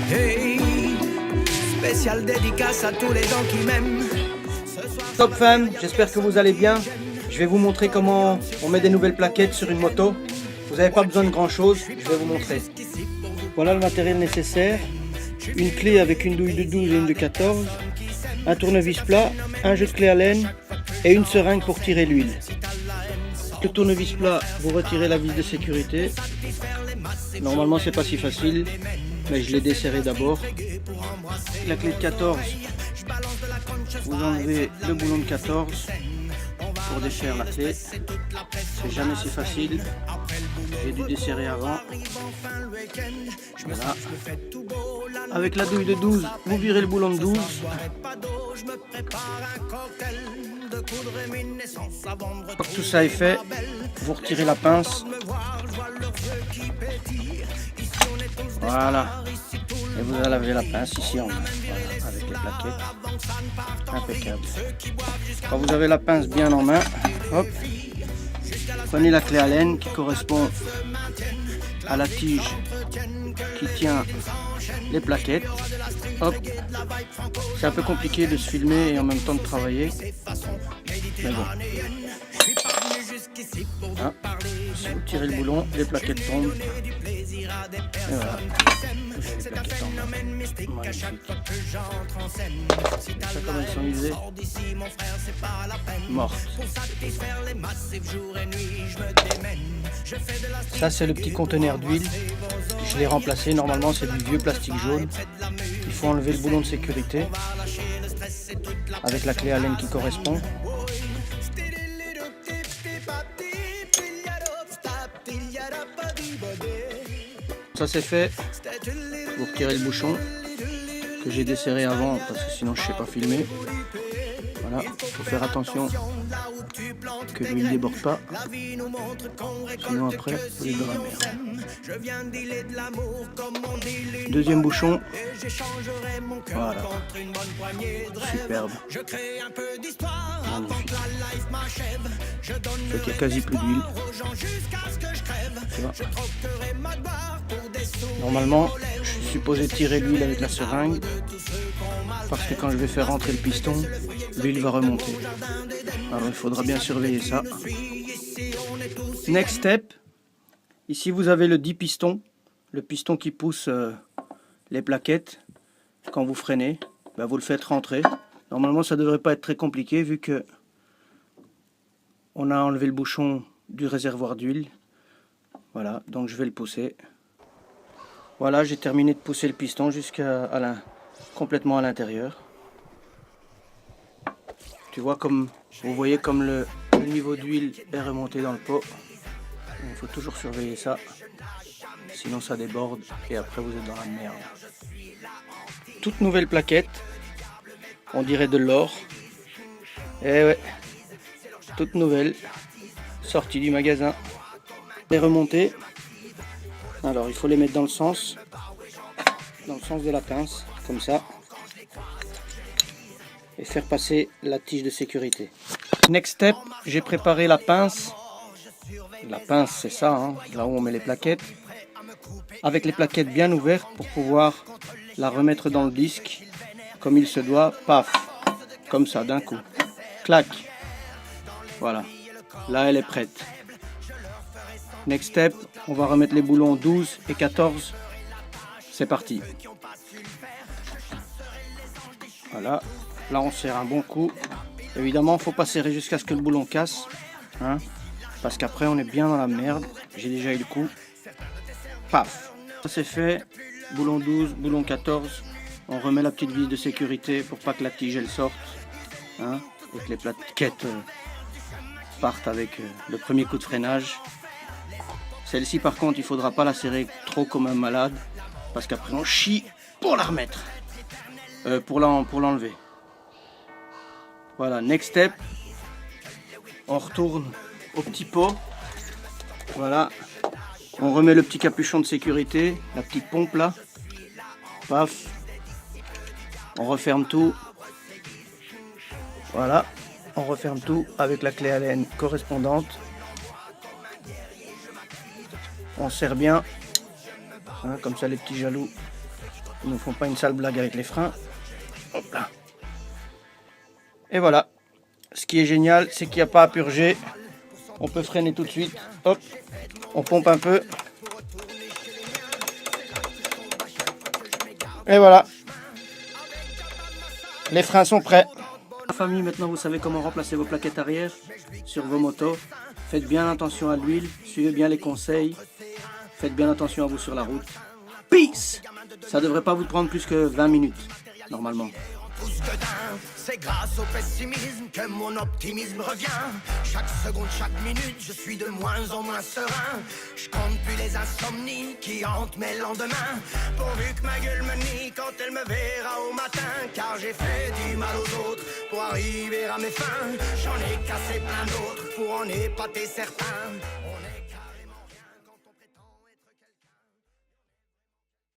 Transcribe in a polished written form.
Hey, spécial dédicace à tous les gens qui m'aiment. Top fam, j'espère que vous allez bien. Je vais vous montrer comment on met des nouvelles plaquettes sur une moto. Vous n'avez pas besoin de grand chose, je vais vous montrer. Voilà le matériel nécessaire. Une clé avec une douille de 12 et une de 14. Un tournevis plat, un jeu de clé Allen et une seringue pour tirer l'huile. Le tournevis plat, vous retirez la vis de sécurité. Normalement c'est pas si facile, mais je l'ai desserré d'abord. La clé de 14, vous enlevez le boulon de 14 pour défaire la clé. C'est jamais si facile. J'ai dû desserrer avant. Voilà. Avec la douille de 12, vous virez le boulon de 12. Une fois que tout ça est fait, vous retirez la pince. Voilà. Et vous avez la pince ici en main. Voilà, avec les plaquettes. Impeccable. Quand vous avez la pince bien en main, hop, prenez la clé Allen qui correspond à la tige qui tient les plaquettes. Hop, c'est un peu compliqué de se filmer et en même temps de travailler, mais bon. Ah, si vous tirez le boulon, les plaquettes tombent. Et voilà. Les plaquettes en main. Magnifique. Ça, comme elles sont usées, mortes. Ça, c'est le petit conteneur d'huile. Je l'ai remplacé. Normalement, c'est du vieux plastique jaune. Il faut enlever le boulon de sécurité avec la clé Allen qui correspond. Ça c'est fait, vous retirez le bouchon que j'ai desserré avant parce que sinon je ne sais pas filmer. Voilà, il faut faire attention que l'huile ne déborde pas, sinon après vous êtes dans la merde. Deuxième bouchon, voilà, superbe, magnifique. Il n'y a quasi plus d'huile. Normalement, je suis supposé tirer l'huile avec la seringue parce que quand je vais faire rentrer le piston, l'huile va remonter. Alors il faudra bien surveiller ça. Next step, ici vous avez le 10 piston, le piston qui pousse les plaquettes. Quand vous freinez, ben vous le faites rentrer. Normalement ça ne devrait pas être très compliqué vu que on a enlevé le bouchon du réservoir d'huile. Voilà, donc je vais le pousser. Voilà, j'ai terminé de pousser le piston complètement à l'intérieur. Tu vois, comme vous voyez comme le niveau d'huile est remonté dans le pot. Il faut toujours surveiller ça, sinon ça déborde et après vous êtes dans la merde. Toute nouvelle plaquette, on dirait de l'or. Eh ouais, toute nouvelle, sortie du magasin. Les remonter. Alors il faut les mettre dans le sens de la pince, comme ça, et faire passer la tige de sécurité. Next step, j'ai préparé la pince. La pince c'est ça, hein, là où on met les plaquettes, avec les plaquettes bien ouvertes pour pouvoir la remettre dans le disque comme il se doit, paf, comme ça d'un coup, clac, voilà, là elle est prête. Next step, on va remettre les boulons 12 et 14. C'est parti. Voilà, là on serre un bon coup. Évidemment, il ne faut pas serrer jusqu'à ce que le boulon casse, hein, parce qu'après on est bien dans la merde. J'ai déjà eu le coup. Paf. Ça c'est fait. Boulon 12, boulon 14. On remet la petite vis de sécurité pour pas que la tige elle sorte, hein, et que les plaquettes partent avec le premier coup de freinage. Celle-ci par contre il faudra pas la serrer trop comme un malade parce qu'après on chie pour la remettre, pour l'enlever. Voilà, next step, on retourne au petit pot. Voilà, on remet le petit capuchon de sécurité, la petite pompe là, paf, on referme tout. Voilà, on referme tout avec la clé Allen correspondante. On serre bien, hein, comme ça les petits jaloux Ils ne font pas une sale blague avec les freins. Hop là. Et voilà. Ce qui est génial, c'est qu'il n'y a pas à purger. On peut freiner tout de suite. Hop. On pompe un peu. Et voilà. Les freins sont prêts. La famille, maintenant vous savez comment remplacer vos plaquettes arrière sur vos motos. Faites bien attention à l'huile, suivez bien les conseils. Faites bien attention à vous sur la route. Peace! Ça devrait pas vous prendre plus que 20 minutes, normalement. C'est grâce au pessimisme que mon optimisme revient. Chaque seconde, chaque minute, je suis de moins en moins serein. Je compte plus les insomnies qui hantent mes lendemains. Pourvu que ma gueule me nie quand elle me verra au matin. Car j'ai fait du mal aux autres pour arriver à mes fins. J'en ai cassé plein d'autres pour en épater certains.